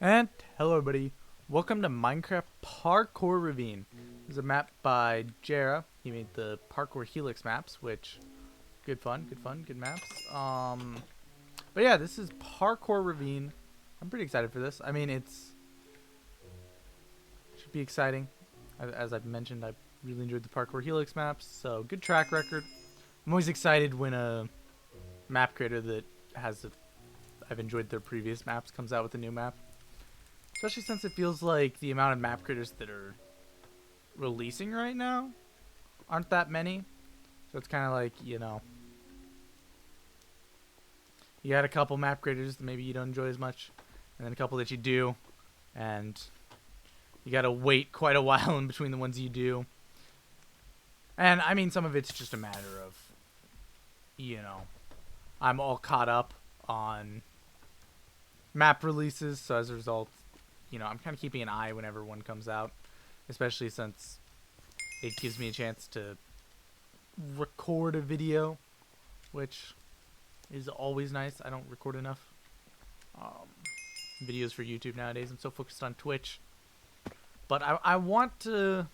And hello everybody, welcome to Minecraft Parkour Ravine. This is a map by Jera. He made the Parkour Helix maps, which good fun, good maps. But yeah, this is Parkour Ravine. I'm pretty excited for this. I mean, should be exciting. As I've mentioned, I really enjoyed the Parkour Helix maps, so good track record. I'm always excited when a map creator that I've enjoyed their previous maps comes out with a new map. Especially since it feels like the amount of map creators that are releasing right now aren't that many. So it's kind of like, you got a couple map creators that maybe you don't enjoy as much, and then a couple that you do, and you got to wait quite a while in between the ones you do. And I mean, some of it's just a matter of, I'm all caught up on map releases, so as a result, I'm kind of keeping an eye whenever one comes out, especially since it gives me a chance to record a video, which is always nice. I don't record enough videos for YouTube nowadays. I'm so focused on Twitch. But I want to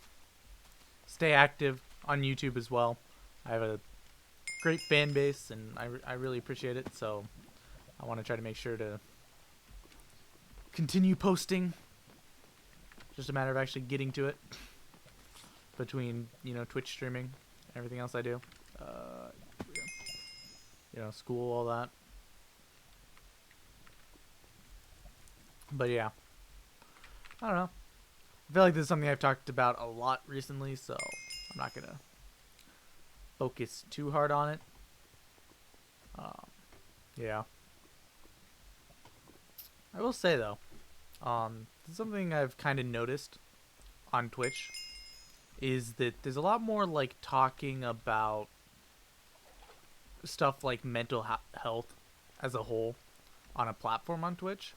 stay active on YouTube as well. I have a great fan base, and I really appreciate it, so I want to try to make sure to continue posting. Just a matter of actually getting to it between, Twitch streaming and everything else I do. School, all that. But yeah. I don't know. I feel like this is something I've talked about a lot recently, so I'm not going to focus too hard on it. Yeah. I will say, though, something I've kind of noticed on Twitch is that there's a lot more like talking about stuff like mental health as a whole on a platform on Twitch,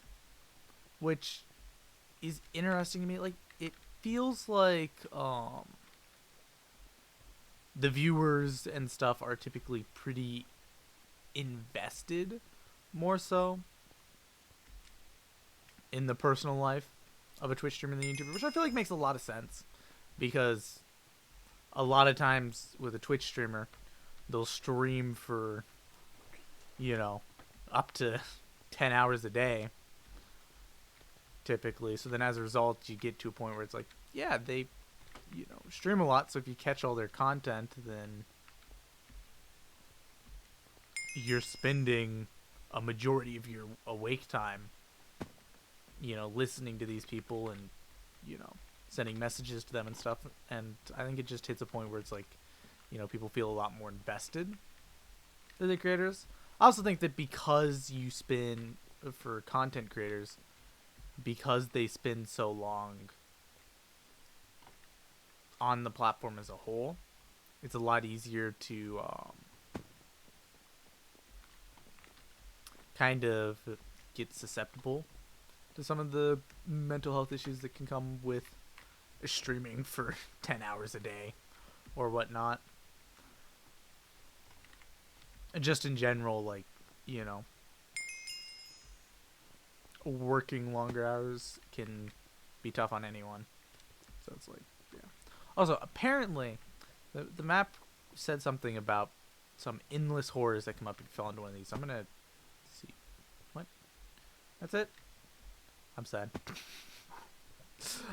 which is interesting to me. Like, it feels like the viewers and stuff are typically pretty invested, more so in the personal life of a Twitch streamer than a YouTuber, which I feel like makes a lot of sense, because a lot of times with a Twitch streamer, they'll stream for, up to 10 hours a day, typically. So then as a result, you get to a point where it's like, yeah, they, stream a lot, so if you catch all their content, then you're spending a majority of your awake time listening to these people and, sending messages to them and stuff. And I think it just hits a point where it's like, people feel a lot more invested in the creators. I also think that because for content creators, because they spend so long on the platform as a whole, it's a lot easier to kind of get susceptible to some of the mental health issues that can come with streaming for 10 hours a day or whatnot. And just in general, like, working longer hours can be tough on anyone. So it's like, yeah. Also, apparently, the map said something about some endless horrors that come up if you fall into one of these. So I'm going to see. What? That's it? I'm sad.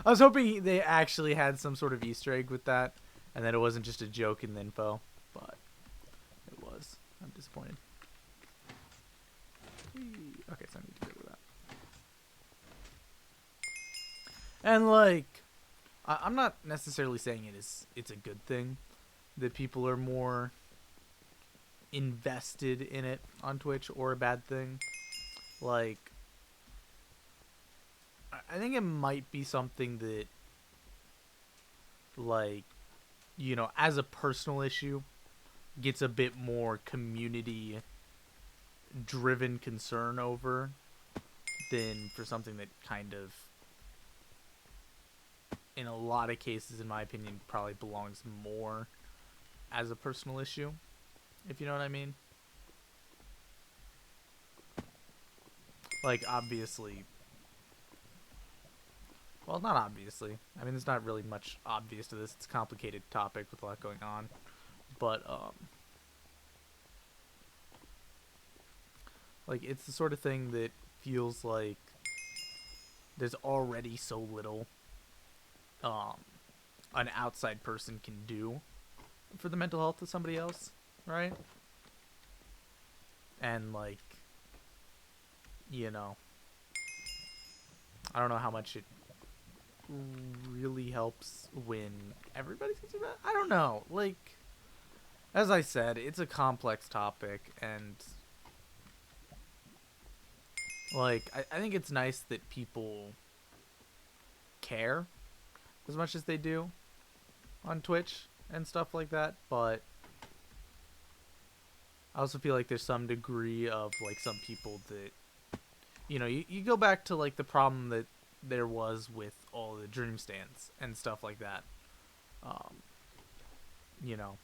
I was hoping they actually had some sort of Easter egg with that, and that it wasn't just a joke in the info, but it was. I'm disappointed. Okay, so I need to get rid of that. And like, I'm not necessarily saying it's a good thing that people are more invested in it on Twitch, or a bad thing. Like, I think it might be something that, like, as a personal issue, gets a bit more community driven concern over than for something that kind of, in a lot of cases, in my opinion, probably belongs more as a personal issue, if you know what I mean. Like, obviously, Well, not obviously. I mean, there's not really much obvious to this. It's a complicated topic with a lot going on. But, like, it's the sort of thing that feels like there's already so little, an outside person can do for the mental health of somebody else, right? And, like, you know, I don't know how much it really helps when everybody thinks about it. I don't know. Like, as I said, it's a complex topic, and like I think it's nice that people care as much as they do on Twitch and stuff like that, but I also feel like there's some degree of like some people that, you know, you go back to like the problem that there was with all the dream stands and stuff like that. Um, you know,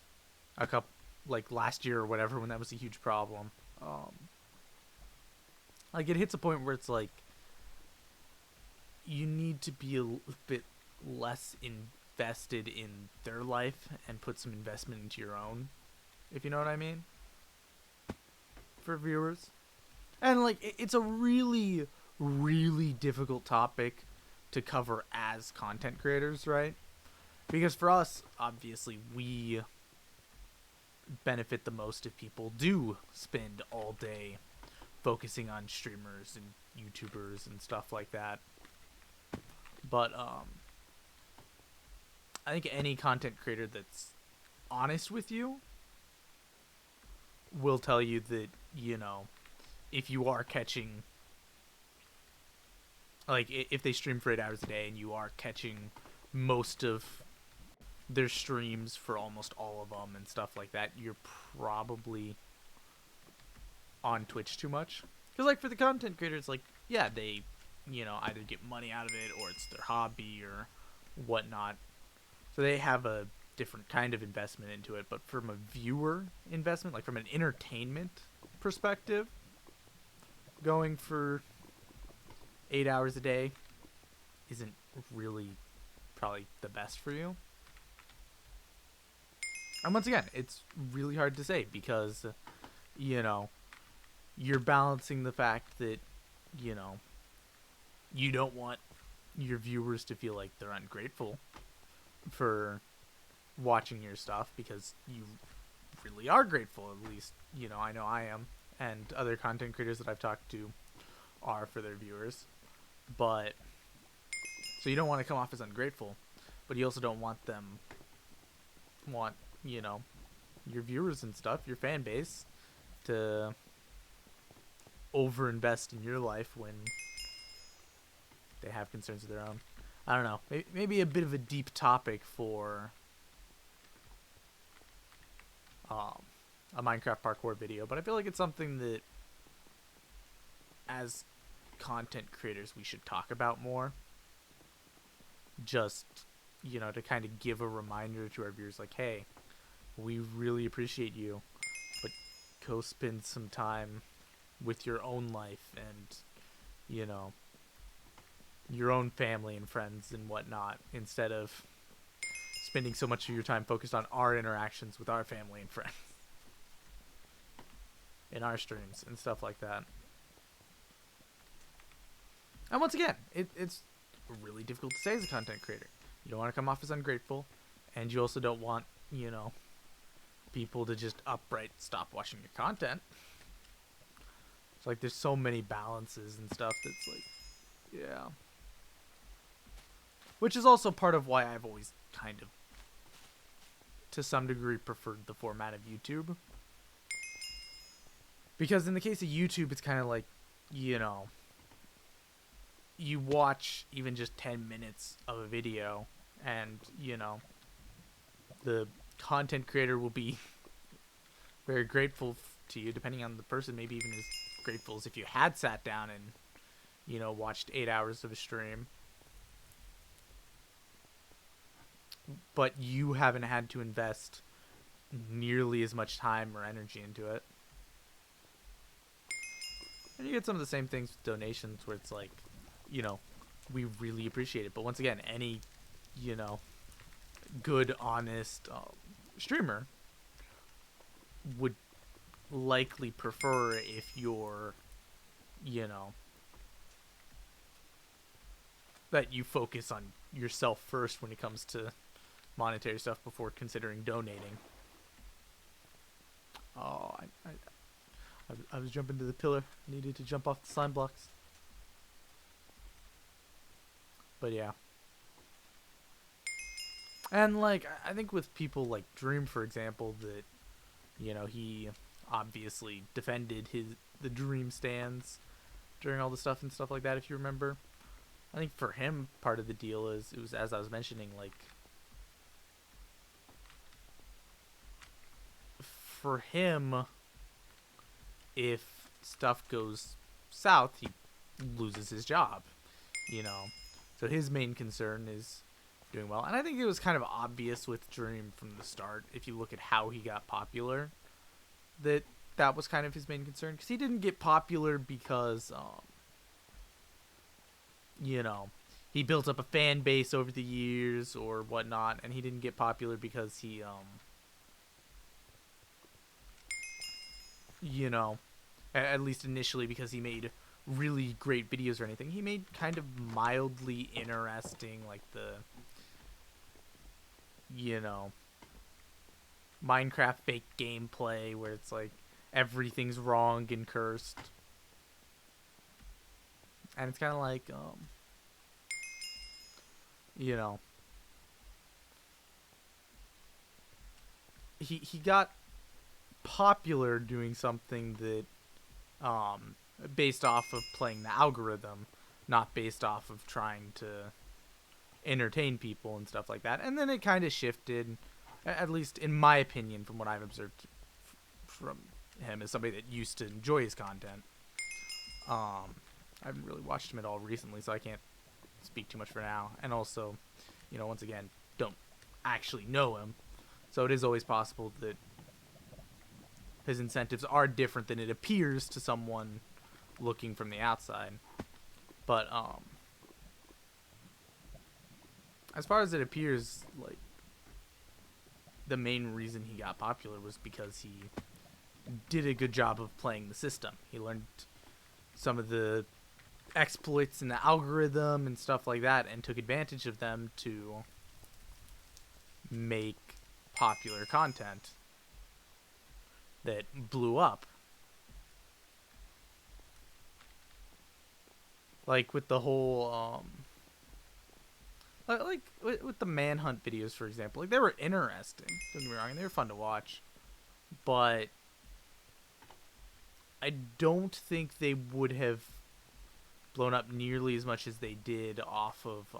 a couple like last year or whatever when that was a huge problem. Like it hits a point where it's like you need to be a bit less invested in their life and put some investment into your own, if you know what I mean, for viewers. And like it's a really really difficult topic to cover as content creators, right? Because for us, obviously, we benefit the most if people do spend all day focusing on streamers and YouTubers and stuff like that. But I think any content creator that's honest with you will tell you that, you know, if you are catching, like, if they stream for 8 hours a day and you are catching most of their streams for almost all of them and stuff like that, you're probably on Twitch too much. Because, like, for the content creators, like, yeah, they, you know, either get money out of it or it's their hobby or whatnot. So they have a different kind of investment into it. But from a viewer investment, like from an entertainment perspective, going for 8 hours a day isn't really probably the best for you. And once again, it's really hard to say because, you know, you're balancing the fact that, you know, you don't want your viewers to feel like they're ungrateful for watching your stuff because you really are grateful. At least, you know I am, and other content creators that I've talked to are for their viewers. But so you don't want to come off as ungrateful, but you also don't want you know, your viewers and stuff, your fan base, to overinvest in your life when they have concerns of their own. I don't know. Maybe a bit of a deep topic for a Minecraft parkour video, but I feel like it's something that as content creators we should talk about more. Just, you know, to kind of give a reminder to our viewers like, hey, we really appreciate you, but go spend some time with your own life and, you know, your own family and friends and whatnot, instead of spending so much of your time focused on our interactions with our family and friends in our streams and stuff like that. And once again, it's really difficult to say as a content creator. You don't want to come off as ungrateful, and you also don't want, you know, people to just outright stop watching your content. It's like there's so many balances and stuff that's like, yeah. Which is also part of why I've always kind of, to some degree, preferred the format of YouTube. Because in the case of YouTube, it's kind of like, you know, you watch even just 10 minutes of a video and, you know, the content creator will be very grateful to you, depending on the person, maybe even as grateful as if you had sat down and, you know, watched 8 hours of a stream. But you haven't had to invest nearly as much time or energy into it. And you get some of the same things with donations where it's like, you know, we really appreciate it. But once again, any, you know, good, honest streamer would likely prefer if you're, you know, that you focus on yourself first when it comes to monetary stuff before considering donating. Oh, I was jumping to the pillar. I needed to jump off the slime blocks. But yeah. And like, I think with people like Dream, for example, that, you know, he obviously defended the Dream stands during all the stuff and stuff like that, if you remember. I think for him, part of the deal is, it was, as I was mentioning, like, for him, if stuff goes south, he loses his job, you know. So his main concern is doing well. And I think it was kind of obvious with Dream from the start, if you look at how he got popular, that was kind of his main concern. Because he didn't get popular because, you know, he built up a fan base over the years or whatnot. And he didn't get popular because he, you know, at least initially, because he made really great videos or anything. He made kind of mildly interesting, like the, you know, Minecraft fake gameplay where it's like everything's wrong and cursed. And it's kind of like, you know, he got popular doing something that, based off of playing the algorithm, not based off of trying to entertain people and stuff like that. And then it kind of shifted, at least in my opinion, from what I've observed from him as somebody that used to enjoy his content. I haven't really watched him at all recently, so I can't speak too much for now. And also, you know, once again, don't actually know him, so it is always possible that his incentives are different than it appears to someone looking from the outside. But as far as it appears, like, the main reason he got popular was because he did a good job of playing the system. He learned some of the exploits in the algorithm and stuff like that and took advantage of them to make popular content that blew up. Like with the whole like with the manhunt videos, for example. Like, they were interesting, don't get me wrong, and they were fun to watch, but I don't think they would have blown up nearly as much as they did off of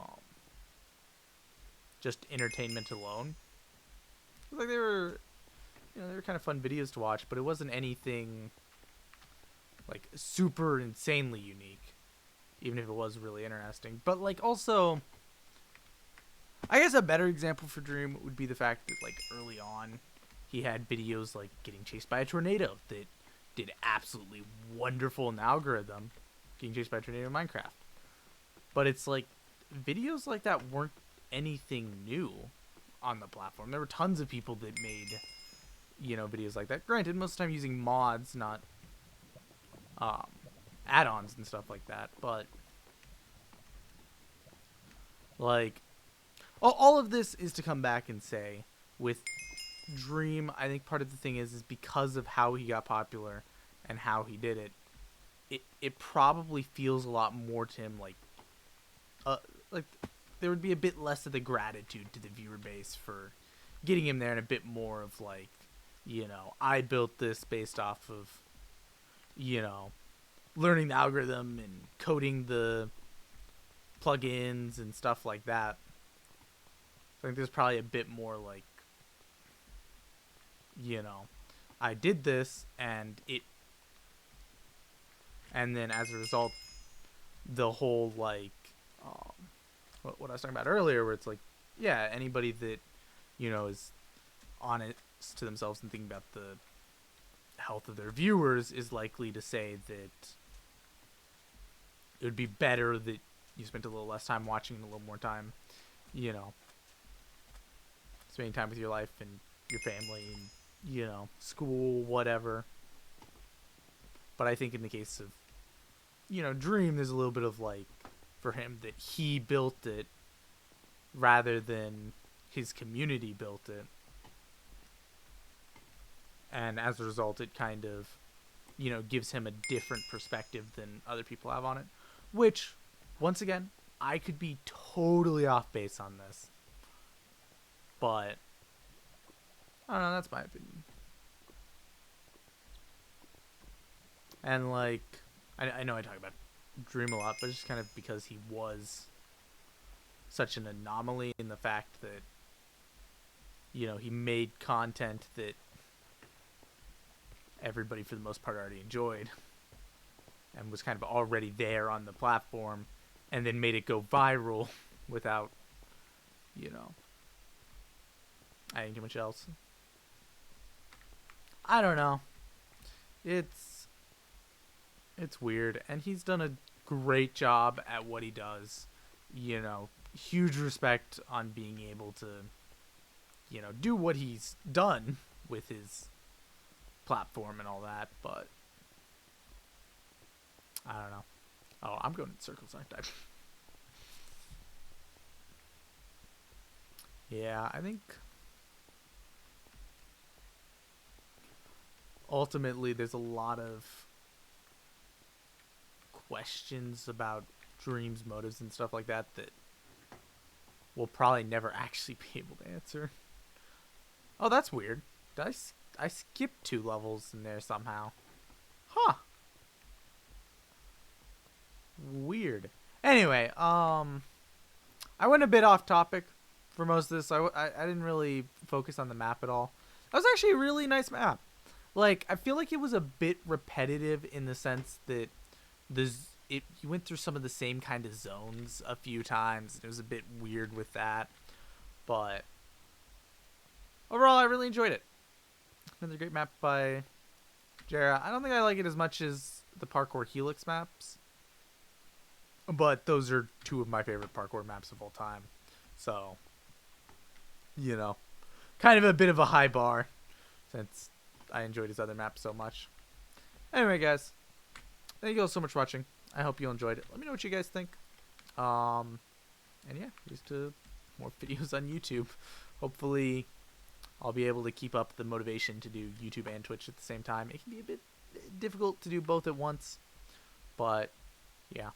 just entertainment alone. Like, they were, you know, they were kind of fun videos to watch, but it wasn't anything like super insanely unique, even if it was really interesting. But like, also, I guess a better example for Dream would be the fact that, like, early on, he had videos like getting chased by a tornado that did absolutely wonderful in the algorithm, getting chased by a tornado in Minecraft. But it's like, videos like that weren't anything new on the platform. There were tons of people that made, you know, videos like that. Granted, most of the time using mods, not add-ons and stuff like that. But, like, all of this is to come back and say, with Dream, I think part of the thing is because of how he got popular and how he did it, it probably feels a lot more to him like there would be a bit less of the gratitude to the viewer base for getting him there, and a bit more of like, you know, I built this based off of, you know, learning the algorithm and coding the plugins and stuff like that. I think there's probably a bit more like, you know, I did this and then as a result, the whole like, what I was talking about earlier, where it's like, yeah, anybody that, you know, is honest to themselves and thinking about the health of their viewers is likely to say that it would be better that you spent a little less time watching and a little more time, you know, spending time with your life and your family and, you know, school, whatever. But I think in the case of, you know, Dream, there's a little bit of like, for him, that he built it rather than his community built it. And as a result, it kind of, you know, gives him a different perspective than other people have on it. Which, once again, I could be totally off base on this. But, I don't know, that's my opinion. And, like, I know I talk about Dream a lot, but it's just kind of because he was such an anomaly in the fact that, you know, he made content that everybody for the most part already enjoyed and was kind of already there on the platform, and then made it go viral without, you know, adding too much else. I don't know. It's weird, and he's done a great job at what he does. You know, huge respect on being able to, you know, do what he's done with his platform and all that, but I don't know. Oh, I'm going in circles, aren't I? Yeah, I think ultimately there's a lot of questions about Dream's motives and stuff like that that we'll probably never actually be able to answer. Oh, that's weird. Did I skipped 2 levels in there somehow. Huh. Weird. Anyway, I went a bit off topic for most of this. I didn't really focus on the map at all. That was actually a really nice map. Like, I feel like it was a bit repetitive in the sense that you went through some of the same kind of zones a few times. It was a bit weird with that. But overall, I really enjoyed it. Another great map by Jera. I don't think I like it as much as the Parkour Helix maps, but those are 2 of my favorite parkour maps of all time. So, you know, kind of a bit of a high bar since I enjoyed his other maps so much. Anyway, guys, thank you all so much for watching. I hope you enjoyed it. Let me know what you guys think. And yeah, here's to more videos on YouTube. Hopefully, I'll be able to keep up the motivation to do YouTube and Twitch at the same time. It can be a bit difficult to do both at once, but yeah.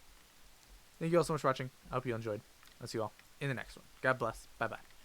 Thank you all so much for watching. I hope you enjoyed. I'll see you all in the next one. God bless. Bye-bye.